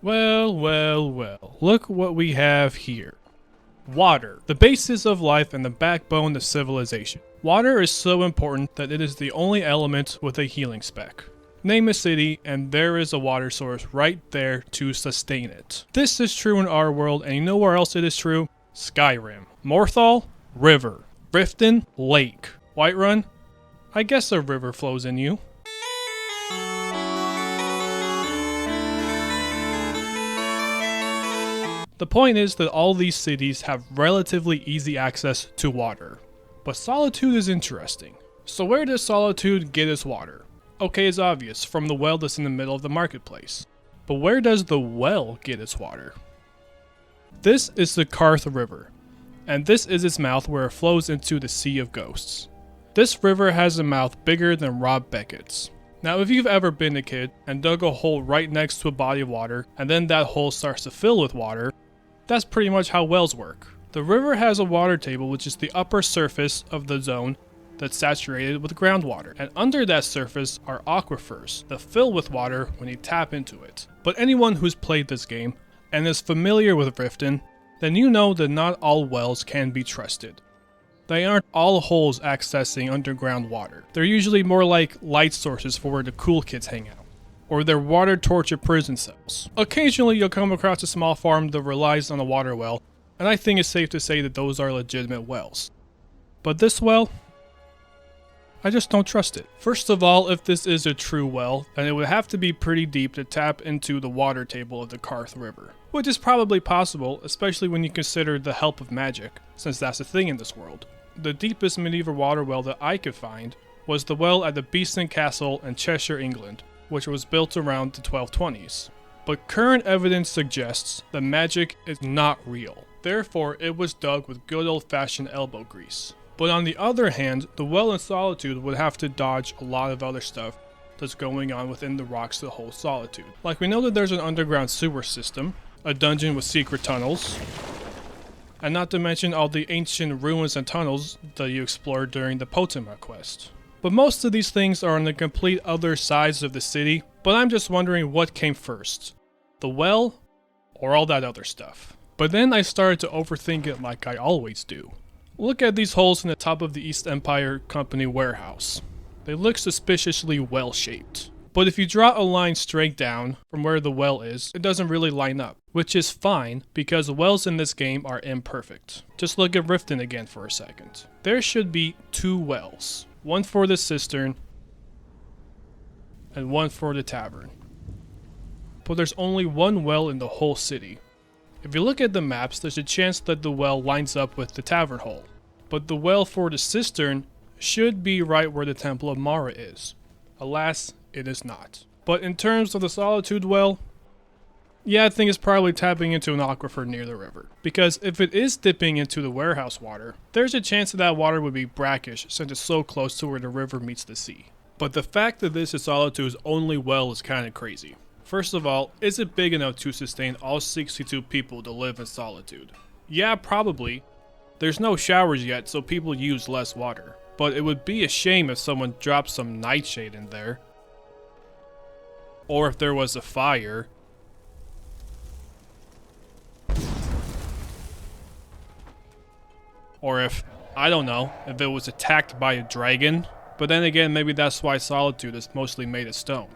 Well, well, well, look what we have here. Water, the basis of life and the backbone of civilization. Water is so important that it is the only element with a healing spec. Name a city and there is a water source right there to sustain it. This is true in our world, and you know where else it is true? Skyrim. Morthal? River. Riften? Lake. Whiterun? I guess a river flows in you. The point is that all these cities have relatively easy access to water. But Solitude is interesting. So where does Solitude get its water? Okay, it's obvious, from the well that's in the middle of the marketplace. But where does the well get its water? This is the Karth River, and this is its mouth where it flows into the Sea of Ghosts. This river has a mouth bigger than Rob Beckett's. Now if you've ever been a kid and dug a hole right next to a body of water, and then that hole starts to fill with water, that's pretty much how wells work. The river has a water table, which is the upper surface of the zone that's saturated with groundwater, and under that surface are aquifers that fill with water when you tap into it. But anyone who's played this game and is familiar with Riften, then you know that not all wells can be trusted. They aren't all holes accessing underground water. They're usually more like light sources for where the cool kids hang out, or they're water tortured prison cells. Occasionally you'll come across a small farm that relies on a water well, and I think it's safe to say that those are legitimate wells. But this well, I just don't trust it. First of all, if this is a true well, then it would have to be pretty deep to tap into the water table of the Karth River. Which is probably possible, especially when you consider the help of magic, since that's a thing in this world. The deepest medieval water well that I could find was the well at the Beeston Castle in Cheshire, England, which was built around the 1220s. But current evidence suggests that magic is not real. Therefore, it was dug with good old-fashioned elbow grease. But on the other hand, the well in Solitude would have to dodge a lot of other stuff that's going on within the rocks that hold Solitude. Like, we know that there's an underground sewer system, a dungeon with secret tunnels, and not to mention all the ancient ruins and tunnels that you explored during the Potema quest. But most of these things are on the complete other sides of the city, but I'm just wondering what came first, the well or all that other stuff. But then I started to overthink it like I always do. Look at these holes in the top of the East Empire Company warehouse. They look suspiciously well-shaped. But if you draw a line straight down from where the well is, it doesn't really line up. Which is fine, because wells in this game are imperfect. Just look at Riften again for a second. There should be two wells. One for the cistern, and one for the tavern. But there's only one well in the whole city. If you look at the maps, there's a chance that the well lines up with the tavern hole. But the well for the cistern should be right where the Temple of Mara is. Alas, it is not. But in terms of the Solitude well, yeah, I think it's probably tapping into an aquifer near the river. Because if it is dipping into the warehouse water, there's a chance that water would be brackish since it's so close to where the river meets the sea. But the fact that this is Solitude's only well is kinda crazy. First of all, is it big enough to sustain all 62 people to live in Solitude? Yeah, probably. There's no showers yet, so people use less water. But it would be a shame if someone dropped some nightshade in there. Or if there was a fire. Or if, I don't know, if it was attacked by a dragon. But then again, maybe that's why Solitude is mostly made of stone.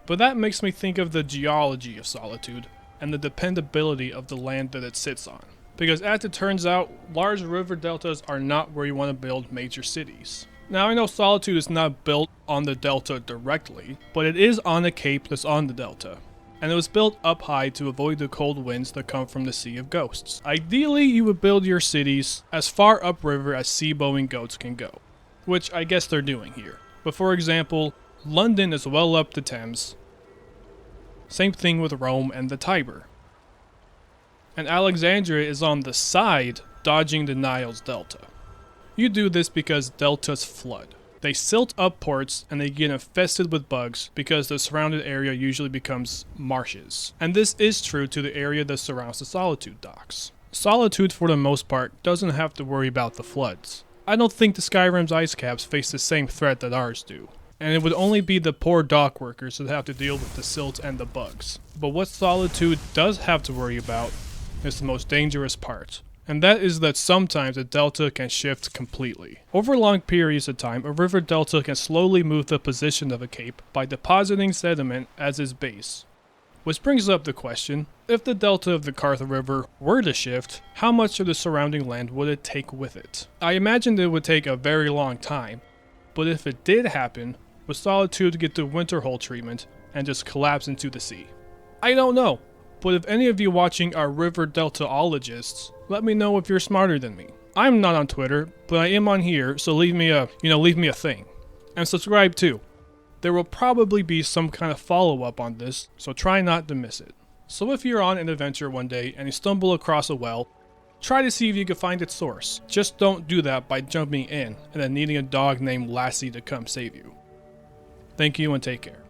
But that makes me think of the geology of Solitude, and the dependability of the land that it sits on. Because as it turns out, large river deltas are not where you want to build major cities. Now I know Solitude is not built on the delta directly, but it is on a cape that's on the delta. And it was built up high to avoid the cold winds that come from the Sea of Ghosts. Ideally, you would build your cities as far upriver as sea-bowing goats can go, which I guess they're doing here. But for example, London is well up the Thames. Same thing with Rome and the Tiber. And Alexandria is on the side, dodging the Nile's delta. You do this because deltas flood. They silt up ports and they get infested with bugs because the surrounded area usually becomes marshes. And this is true to the area that surrounds the Solitude docks. Solitude, for the most part, doesn't have to worry about the floods. I don't think the Skyrim's ice caps face the same threat that ours do. and it would only be the poor dock workers that have to deal with the silt and the bugs. But what Solitude does have to worry about is the most dangerous part, and that is that sometimes a delta can shift completely. Over long periods of time, a river delta can slowly move the position of a cape by depositing sediment as its base. Which brings up the question, if the delta of the Kartha River were to shift, how much of the surrounding land would it take with it? I imagined it would take a very long time, but if it did happen, would Solitude get the winter hole treatment and just collapse into the sea? I don't know, but if any of you watching are river deltaologists, let me know if you're smarter than me. I'm not on Twitter, but I am on here, so leave me a thing. And subscribe too. There will probably be some kind of follow-up on this, so try not to miss it. So if you're on an adventure one day and you stumble across a well, try to see if you can find its source. Just don't do that by jumping in and then needing a dog named Lassie to come save you. Thank you and take care.